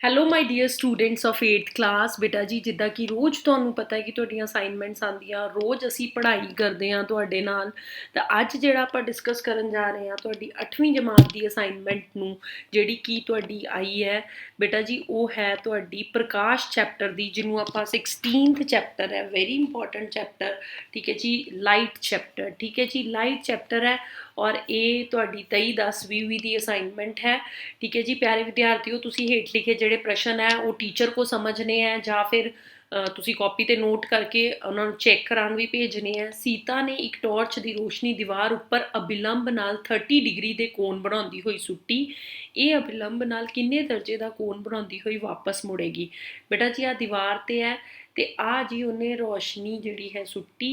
Hello my dear students of 8th class. ਬੇਟਾ ਜੀ ਜਿੱਦਾਂ ਕਿ ਰੋਜ਼ ਤੁਹਾਨੂੰ ਪਤਾ ਹੈ ਕਿ ਤੁਹਾਡੀਆਂ ਅਸਾਈਨਮੈਂਟਸ ਆਉਂਦੀਆਂ, ਰੋਜ਼ ਅਸੀਂ ਪੜ੍ਹਾਈ ਕਰਦੇ ਹਾਂ ਤੁਹਾਡੇ ਨਾਲ। ਤਾਂ ਅੱਜ ਜਿਹੜਾ ਆਪਾਂ ਡਿਸਕਸ ਕਰਨ ਜਾ ਰਹੇ ਹਾਂ ਤੁਹਾਡੀ 8ਵੀਂ ਜਮਾਤ ਦੀ ਅਸਾਈਨਮੈਂਟ ਨੂੰ, ਜਿਹੜੀ ਕਿ ਤੁਹਾਡੀ ਆਈ ਹੈ ਬੇਟਾ ਜੀ, ਉਹ ਹੈ ਤੁਹਾਡੀ ਪ੍ਰਕਾਸ਼ ਚੈਪਟਰ ਦੀ, ਜਿਹਨੂੰ ਆਪਾਂ 16th ਚੈਪਟਰ ਹੈ, ਵੈਰੀ ਇੰਪੋਰਟੈਂਟ ਚੈਪਟਰ। ਠੀਕ ਹੈ ਜੀ, ਲਾਈਟ ਚੈਪਟਰ। ਠੀਕ ਹੈ ਜੀ, ਲਾਈਟ ਚੈਪਟਰ ਹੈ ਔਰ ਇਹ ਤੁਹਾਡੀ 23/10/20 ਦੀ ਅਸਾਈਨਮੈਂਟ ਹੈ। ठीक है जी प्यारे विद्यार्थियों, तुसी हेठ लिखे ਜਿਹੜੇ ਪ੍ਰਸ਼ਨ ਹੈ ਉਹ ਟੀਚਰ ਕੋ ਸਮਝਨੇ ਹੈ ਜਾਂ ਫਿਰ ਤੁਸੀਂ ਕਾਪੀ ਤੇ ਨੋਟ ਕਰਕੇ ਉਹਨਾਂ ਨੂੰ ਚੈੱਕ ਕਰਾਉਣ ਵੀ ਭੇਜਣੇ ਹੈ। ਸੀਤਾ ਨੇ ਇੱਕ ਟਾਰਚ ਦੀ ਰੋਸ਼ਨੀ ਦੀਵਾਰ ਉੱਪਰ ਅਬਿਲੰਬ ਨਾਲ 30 ਡਿਗਰੀ ਦੇ ਕੋਣ ਬਣਾਉਂਦੀ ਹੋਈ ਸੁੱਟੀ। ਇਹ ਅਬਿਲੰਬ ਨਾਲ ਕਿੰਨੇ ਦਰਜੇ ਦਾ ਕੋਣ ਬਣਾਉਂਦੀ ਹੋਈ ਵਾਪਸ ਮੁੜੇਗੀ? ਬੇਟਾ ਜੀ ਆ ਦੀਵਾਰ ਤੇ ਹੈ ਤੇ ਆ ਜੀ ਉਹਨੇ ਰੋਸ਼ਨੀ ਜਿਹੜੀ ਹੈ ਸੁੱਟੀ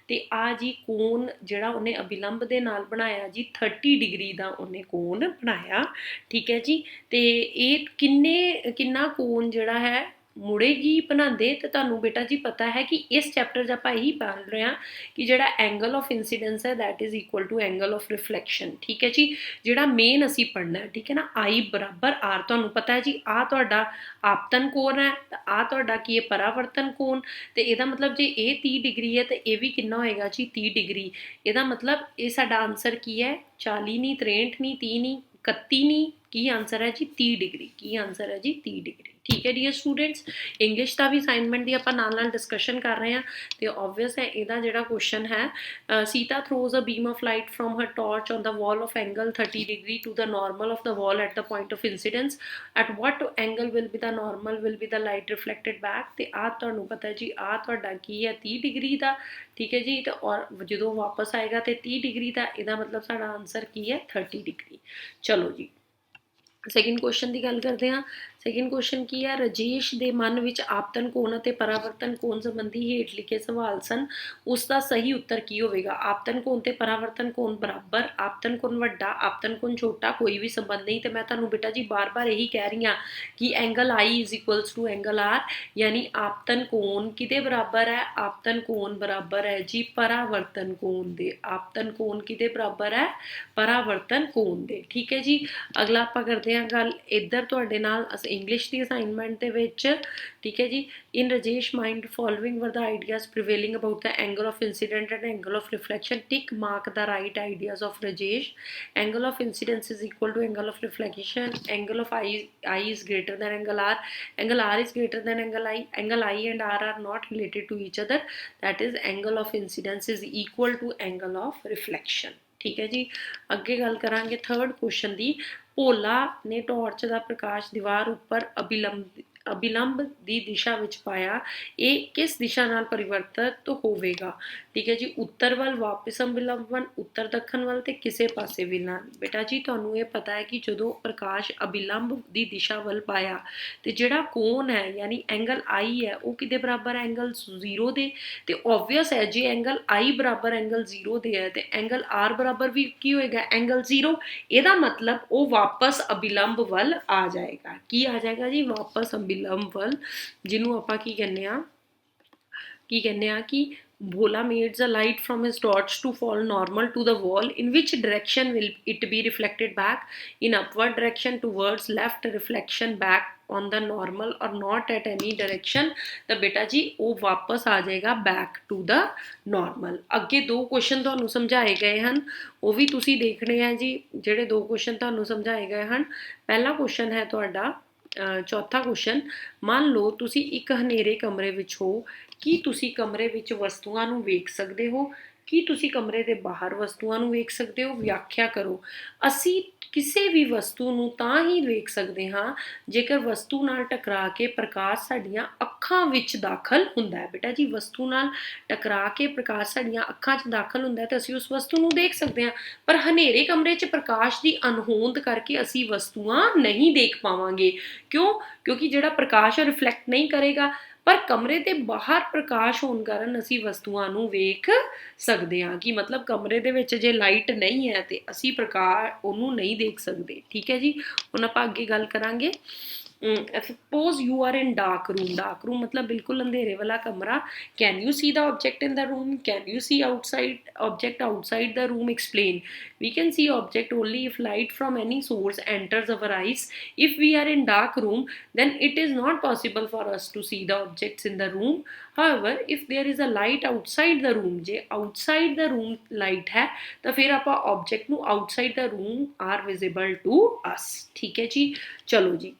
ਤੇ ਆ ਜੀ ਕੋਣ ਜਿਹੜਾ ਉਹਨੇ ਅਬਿਲੰਬ ਦੇ ਨਾਲ ਬਣਾਇਆ ਜੀ 30 ਡਿਗਰੀ ਦਾ ਉਹਨੇ ਕੋਣ ਬਣਾਇਆ। ਠੀਕ ਹੈ ਜੀ, ਤੇ ਇਹ ਕਿੰਨਾ ਕੋਣ ਜਿਹੜਾ ਹੈ ਮੁੜੇਗੀ ਬਣਾਉਂਦੇ। ਤੇ ਤੁਹਾਨੂੰ ਬੇਟਾ ਜੀ ਪਤਾ ਹੈ ਕਿ ਇਸ ਚੈਪਟਰ 'ਚ ਆਪਾਂ ਇਹੀ ਪੜ੍ਹ ਰਹੇ ਹਾਂ ਕਿ ਜਿਹੜਾ ਐਂਗਲ ਆਫ ਇੰਸੀਡੈਂਸ ਹੈ that is equal to angle of reflection. ਠੀਕ ਹੈ ਜੀ, ਜਿਹੜਾ ਮੇਨ ਅਸੀਂ ਪੜ੍ਹਨਾ ਹੈ, ਠੀਕ ਹੈ ਨਾ, I ਬਰਾਬਰ R। ਤੁਹਾਨੂੰ ਪਤਾ ਹੈ ਜੀ ਆਹ ਤੁਹਾਡਾ ਆਪਤਨ ਕੋਣ ਹੈ ਤਾਂ ਆਹ ਤੁਹਾਡਾ ਕੀ ਹੈ ਪਰਾਵਰਤਨ ਕੋਣ। ਤੇ ਇਹਦਾ ਮਤਲਬ ਜੇ ਇਹ 30 ਡਿਗਰੀ ਹੈ ਤੇ ਇਹ ਵੀ ਕਿੰਨਾ ਹੋਏਗਾ ਜੀ 30 ਡਿਗਰੀ। ਇਹਦਾ ਮਤਲਬ ਇਹ ਸਾਡਾ ਆਨਸਰ ਕੀ ਹੈ? 40 ਨਹੀਂ, 63 ਨਹੀਂ, 30 ਨਹੀਂ, 31 ਨਹੀਂ, ਕੀ ਆਨਸਰ ਹੈ ਜੀ 30 ਡਿਗਰੀ। ਕੀ ਆਨਸਰ ਹੈ ਜੀ 30 ਡਿਗਰੀ। ਠੀਕ ਹੈ ਡੀਅਰ ਸਟੂਡੈਂਟਸ, ਇੰਗਲਿਸ਼ ਦਾ ਵੀ ਅਸਾਈਨਮੈਂਟ ਦੀ ਆਪਾਂ ਨਾਲ ਡਿਸਕਸ਼ਨ ਕਰ ਰਹੇ ਹਾਂ ਤੇ ਓਬਵੀਅਸ ਹੈ ਇਹਦਾ ਜਿਹੜਾ ਕੁਐਸਚਨ ਹੈ, Sita throws a beam of light from her torch on the wall of angle 30 degree to the normal of the wall at the point of incidence. At what angle will be the normal will be the light reflected back. ਤੇ ਆਹ ਤੁਹਾਨੂੰ ਪਤਾ ਜੀ ਆਹ ਤੁਹਾਡਾ ਕੀ ਹੈ 30 degree ਦਾ। ਠੀਕ ਹੈ ਜੀ, ਤੇ ਔਰ ਜਦੋਂ ਵਾਪਸ ਆਏਗਾ ਤੇ 30 ਡਿਗਰੀ ਦਾ, ਇਹਦਾ ਮਤਲਬ ਸਾਡਾ ਆਨਸਰ ਕੀ ਹੈ 30 ਡਿਗਰੀ। ਚਲੋ ਜੀ ਸੈਕਿੰਡ ਕੁਐਸਚਨ ਦੀ ਗੱਲ ਕਰਦੇ ਹਾਂ। ਸੈਕਿੰਡ ਕੁਐਸਚਨ ਕੀ ਹੈ? ਰਾਜੇਸ਼ ਦੇ ਮਨ ਵਿੱਚ ਆਪਤਨ ਕੋਣ ਅਤੇ ਪਰਾਵਰਤਨ ਕੋਣ ਸੰਬੰਧੀ ਹੇਠ ਲਿਖੇ ਸਵਾਲ ਸਨ, ਉਸ ਦਾ ਸਹੀ ਉੱਤਰ ਕੀ ਹੋਵੇਗਾ? ਆਪਤਨ ਕੋਣ ਤੇ ਪਰਾਵਰਤਨ ਕੋਣ ਬਰਾਬਰ, ਆਪਤਨ ਕੋਣ ਵੱਡਾ, ਆਪਤਨ ਕੋਣ ਛੋਟਾ, ਕੋਈ ਵੀ ਸੰਬੰਧ ਨਹੀਂ। ਤੇ ਮੈਂ ਤੁਹਾਨੂੰ ਬੇਟਾ ਜੀ ਬਾਰ-ਬਾਰ ਇਹੀ ਕਹਿ ਰਹੀ ਹਾਂ ਕਿ angle I is equals to angle R, ਯਾਨੀ ਆਪਤਨ ਕੋਣ ਕਿਹਦੇ ਬਰਾਬਰ ਹੈ? ਆਪਤਨ ਕੋਣ ਬਰਾਬਰ ਹੈ ਜੀ ਪਰਾਵਰਤਨ ਕੋਣ ਦੇ। ਆਪਤਨ ਕੋਣ ਕਿਹਦੇ ਬਰਾਬਰ ਹੈ? ਪਰਾਵਰਤਨ ਕੋਣ ਦੇ। ਠੀਕ ਹੈ ਜੀ, ਅਗਲਾ ਆਪਾਂ ਕਰਦੇ ਹਾਂ ਗੱਲ ਇੱਧਰ ਤੁਹਾਡੇ ਨਾਲ ਇੰਗਲਿਸ਼ ਦੀ ਅਸਾਈਨਮੈਂਟ ਦੇ ਵਿੱਚ। ਠੀਕ ਹੈ ਜੀ, ਇਨ Rajesh mind following were the ideas prevailing about the angle of incident and angle of reflection. Tick mark the right ideas of Rajesh. Angle of incidence is equal to angle of reflection. Angle of I is greater than angle R. Angle R is greater than angle I. Angle I and R are not related to each other. That is angle of incidence is equal to angle of reflection. ਠੀਕ ਹੈ ਜੀ, ਅੱਗੇ ਗੱਲ ਕਰਾਂਗੇ third question ਦੀ। ਭੋਲਾ ਨੇ torch ਦਾ ਪ੍ਰਕਾਸ਼ ਦੀਵਾਰ ਉੱਪਰ ਅਬਿਲੰਬ ਦੀ ਦਿਸ਼ਾ ਵਿੱਚ ਪਾਇਆ, ਇਹ ਕਿਸ ਦਿਸ਼ਾ ਨਾਲ ਪਰਿਵਰਤਿਤ ਹੋਵੇਗਾ? ਠੀਕ ਹੈ ਜੀ, ਉੱਤਰ ਵੱਲ, ਵਾਪਸ ਅਬਿਲੰਬ ਵੱਲ, ਉੱਤਰ ਦੱਖਣ ਵੱਲ ਤੇ ਕਿਸੇ ਪਾਸੇ ਵੀ ਨਾ। ਬੇਟਾ ਜੀ ਤੁਹਾਨੂੰ ਇਹ ਪਤਾ ਹੈ ਕਿ ਜਦੋਂ ਪ੍ਰਕਾਸ਼ ਅਬਿਲੰਬ ਦੀ ਦਿਸ਼ਾ ਵੱਲ ਪਾਇਆ ਤੇ ਜਿਹੜਾ ਕੋਣ ਹੈ ਯਾਨੀ ਐਂਗਲ I ਹੈ ਉਹ ਕਿਹਦੇ ਬਰਾਬਰ ਹੈ? ਐਂਗਲ 0 ਦੇ। ਤੇ ਓਬਵੀਅਸ ਹੈ ਜੇ ਐਂਗਲ I ਬਰਾਬਰ ਐਂਗਲ 0 ਦੇ ਹੈ ਤੇ ਐਂਗਲ R ਬਰਾਬਰ ਵੀ ਕੀ ਹੋਏਗਾ? ਐਂਗਲ 0। ਇਹਦਾ ਮਤਲਬ ਉਹ ਵਾਪਸ ਅਬਿਲੰਬ ਵੱਲ ਆ ਜਾਏਗਾ। ਕੀ ਆ ਜਾਏਗਾ ਜੀ? ਵਾਪਸ ਅਬਿਲੰਬ ਵੱਲ, ਜਿਹਨੂੰ ਆਪਾਂ ਕੀ ਕਹਿੰਦੇ ਆ ਕਿ Bhola made the light from his torch to fall normal to the wall. In which direction will it be reflected back? In upward direction, towards left, reflection back on the normal, or not at any direction। ਤਾਂ ਬੇਟਾ ਜੀ ਉਹ ਵਾਪਸ ਆ ਜਾਏਗਾ back to the normal। ਅੱਗੇ ਦੋ question ਤੁਹਾਨੂੰ ਸਮਝਾਏ ਗਏ ਹਨ, ਉਹ ਵੀ ਤੁਸੀਂ ਦੇਖਣੇ ਆ ਜੀ। ਜਿਹੜੇ ਦੋ ਕੁਐਸਚਨ ਤੁਹਾਨੂੰ ਸਮਝਾਏ ਗਏ ਹਨ, ਪਹਿਲਾ ਕੁਐਸਚਨ ਹੈ ਤੁਹਾਡਾ ਚੌਥਾ ਕੁਐਸਚਨ। ਮੰਨ ਲਓ ਤੁਸੀਂ ਇੱਕ ਹਨੇਰੇ ਕਮਰੇ ਵਿੱਚ ਹੋ, ਕੀ ਤੁਸੀਂ ਕਮਰੇ ਵਿੱਚ ਵਸਤੂਆਂ ਨੂੰ ਵੇਖ ਸਕਦੇ ਹੋ? ਕੀ ਤੁਸੀਂ ਕਮਰੇ ਦੇ ਬਾਹਰ ਵਸਤੂਆਂ ਨੂੰ ਵੇਖ ਸਕਦੇ ਹੋ? ਵਿਆਖਿਆ ਕਰੋ। ਅਸੀਂ ਕਿਸੇ ਵੀ ਵਸਤੂ ਨੂੰ ਤਾਂ ਹੀ ਵੇਖ ਸਕਦੇ ਹਾਂ ਜੇਕਰ ਵਸਤੂ ਨਾਲ ਟਕਰਾ ਕੇ ਪ੍ਰਕਾਸ਼ ਸਾਡੀਆਂ ਅੱਖਾਂ ਵਿੱਚ ਦਾਖਲ ਹੁੰਦਾ ਹੈ। ਬੇਟਾ ਜੀ ਵਸਤੂ ਨਾਲ ਟਕਰਾ ਕੇ ਪ੍ਰਕਾਸ਼ ਸਾਡੀਆਂ ਅੱਖਾਂ 'ਚ ਦਾਖਲ ਹੁੰਦਾ ਤਾਂ ਅਸੀਂ ਉਸ ਵਸਤੂ ਨੂੰ ਦੇਖ ਸਕਦੇ ਹਾਂ, ਪਰ ਹਨੇਰੇ ਕਮਰੇ 'ਚ ਪ੍ਰਕਾਸ਼ ਦੀ ਅਣਹੋਂਦ ਕਰਕੇ ਅਸੀਂ ਵਸਤੂਆਂ ਨਹੀਂ ਦੇਖ ਪਾਵਾਂਗੇ। ਕਿਉਂ? ਕਿਉਂਕਿ ਜਿਹੜਾ ਪ੍ਰਕਾਸ਼ ਰਿਫਲੈਕਟ ਨਹੀਂ ਕਰੇਗਾ, ਪਰ ਕਮਰੇ ਦੇ ਬਾਹਰ ਪ੍ਰਕਾਸ਼ ਹੋਣ ਕਾਰਨ ਅਸੀਂ ਵਸਤੂਆਂ ਨੂੰ ਵੇਖ ਸਕਦੇ ਹਾਂ। ਕਿ ਮਤਲਬ ਕਮਰੇ ਦੇ ਵਿੱਚ ਜੇ ਲਾਈਟ ਨਹੀਂ ਹੈ ਤੇ ਅਸੀਂ ਪ੍ਰਕਾਸ਼ ਉਹਨੂੰ ਨਹੀਂ ਦੇਖ ਸਕਦੇ। ਠੀਕ ਹੈ ਜੀ, ਹੁਣ ਆਪਾਂ ਅੱਗੇ ਗੱਲ ਕਰਾਂਗੇ। Suppose you are in dark room मतलब बिल्कुल अंधेरे वाला कमरा. Can you see the object in the room? Can you see outside object outside the room? Explain. We can see object only if light from any source enters our eyes. If we are in dark room, then it is not possible for us to see the objects in the room. However, if there is a light outside the room, ਜੇ outside the room light ਹੈ ਤਾਂ ਫਿਰ ਆਪਾਂ object ਨੂੰ outside the room are visible to us. ਠੀਕ ਹੈ ਜੀ. ਚਲੋ ਜੀ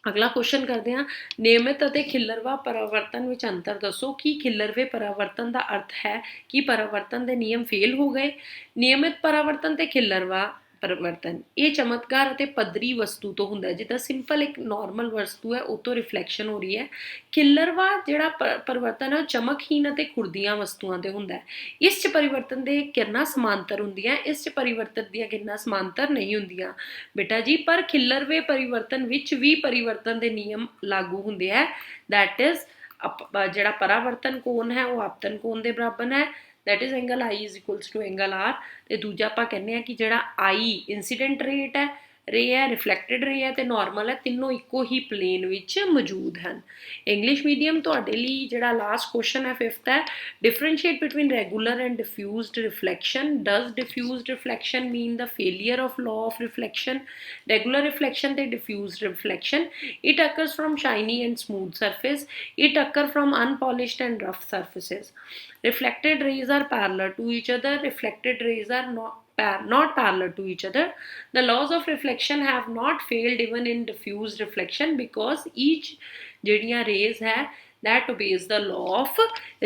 ਅਗਲਾ ਕੁਐਸਚਨ ਕਰਦੇ ਹਾਂ. ਨਿਯਮਿਤ ਅਤੇ ਖਿੱਲਰਵਾ ਪਰਾਵਰਤਨ ਵਿੱਚ ਅੰਤਰ ਦੱਸੋ. ਕੀ ਖਿੱਲਰਵੇ ਪਰਾਵਰਤਨ ਦਾ ਅਰਥ ਹੈ ਕਿ ਪਰਾਵਰਤਨ ਦੇ ਨਿਯਮ ਫੇਲ ਹੋ ਗਏ? ਨਿਯਮਿਤ ਪਰਾਵਰਤਨ ਤੇ ਖਿੱਲਰਵਾ ਪਰਿਵਰਤਨ ਇਹ ਚਮਤਕਾਰ ਅਤੇ ਪੱਧਰੀ ਵਸਤੂ ਤੋਂ ਹੁੰਦਾ ਹੈ. ਜਿੱਦਾਂ ਸਿੰਪਲ ਇੱਕ ਨਾਰਮਲ ਵਸਤੂ ਹੈ ਉਹ ਤੋਂ ਰਿਫਲੈਕਸ਼ਨ ਹੋ ਰਹੀ ਹੈ. ਖਿੱਲਰਵਾ ਜਿਹੜਾ ਪਰਿਵਰਤਨ ਹੈ ਉਹ ਚਮਕਹੀਨ ਅਤੇ ਖੁਰਦੀਆਂ ਵਸਤੂਆਂ ਤੇ ਹੁੰਦਾ ਹੈ. ਇਸ 'ਚ ਪਰਿਵਰਤਨ ਦੇ ਕਿਰਨਾਂ ਸਮਾਂਤਰ ਹੁੰਦੀਆਂ, ਇਸ 'ਚ ਪਰਿਵਰਤਨ ਦੀਆਂ ਕਿਰਨਾਂ ਸਮਾਂਤਰ ਨਹੀਂ ਹੁੰਦੀਆਂ ਬੇਟਾ ਜੀ. ਪਰ ਖਿੱਲਰਵੇ ਪਰਿਵਰਤਨ ਵਿੱਚ ਵੀ ਪਰਿਵਰਤਨ ਦੇ ਨਿਯਮ ਲਾਗੂ ਹੁੰਦੇ ਹੈ. ਦੈਟ ਇਜ਼ ਜਿਹੜਾ ਪਰਾਵਰਤਨ ਕੋਣ ਹੈ ਉਹ ਆਪਤਨ ਕੋਣ ਦੇ ਬਰਾਬਰ ਹੈ. that is angle I is equals to angle R. ਤੇ ਦੂਜਾ ਆਪਾਂ ਕਹਿੰਦੇ ਆ ਕਿ ਜਿਹੜਾ I incident rate ਹੈ, ਰੇ ਹੈ, ਰਿਫਲੈਕਟਡ ਰੇ ਹੈ ਤੇ ਨਾਰਮਲ ਹੈ, ਤਿੰਨੋਂ ਇੱਕੋ ਹੀ ਪਲੇਨ ਵਿੱਚ ਮੌਜੂਦ ਹਨ. ਇੰਗਲਿਸ਼ ਮੀਡੀਅਮ ਤੁਹਾਡੇ ਲਈ ਜਿਹੜਾ ਲਾਸਟ ਕੁਐਸਚਨ ਹੈ 5th ਹੈ. Differentiate between regular and diffused reflection. Does diffused reflection mean the failure of law of reflection? Regular reflection ਤੇ diffused reflection. It occurs from shiny and smooth surface. It occur from unpolished and rough surfaces. Reflected rays are parallel to each other. Reflected rays are not parallel to each other. The laws of reflection have not failed even in diffuse reflection because each ਜਿਹੜੀਆਂ rays ਹੈ that obeys the law of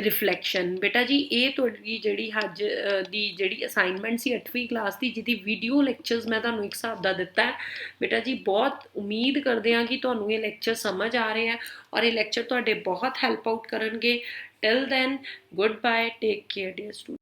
reflection. ਬੇਟਾ ਜੀ ਇਹ ਤੁਹਾਡੀ ਜਿਹੜੀ ਅੱਜ ਦੀ ਜਿਹੜੀ assignment ਸੀ 8ਵੀਂ class ਦੀ, ਜਿਹਦੀ ਵੀਡੀਓ ਲੈਕਚਰਸ ਮੈਂ ਤੁਹਾਨੂੰ ਇੱਕ ਹਿਸਾਬ ਦਾ ਦਿੱਤਾ ਹੈ ਬੇਟਾ ਜੀ. ਬਹੁਤ ਉਮੀਦ ਕਰਦੇ ਹਾਂ ਕਿ ਤੁਹਾਨੂੰ ਇਹ ਲੈਕਚਰ ਸਮਝ ਆ ਰਹੇ ਹੈ ਔਰ ਇਹ ਲੈਕਚਰ ਤੁਹਾਡੇ ਬਹੁਤ ਹੈਲਪ ਆਊਟ ਕਰਨਗੇ. Till then, goodbye, take care dear students.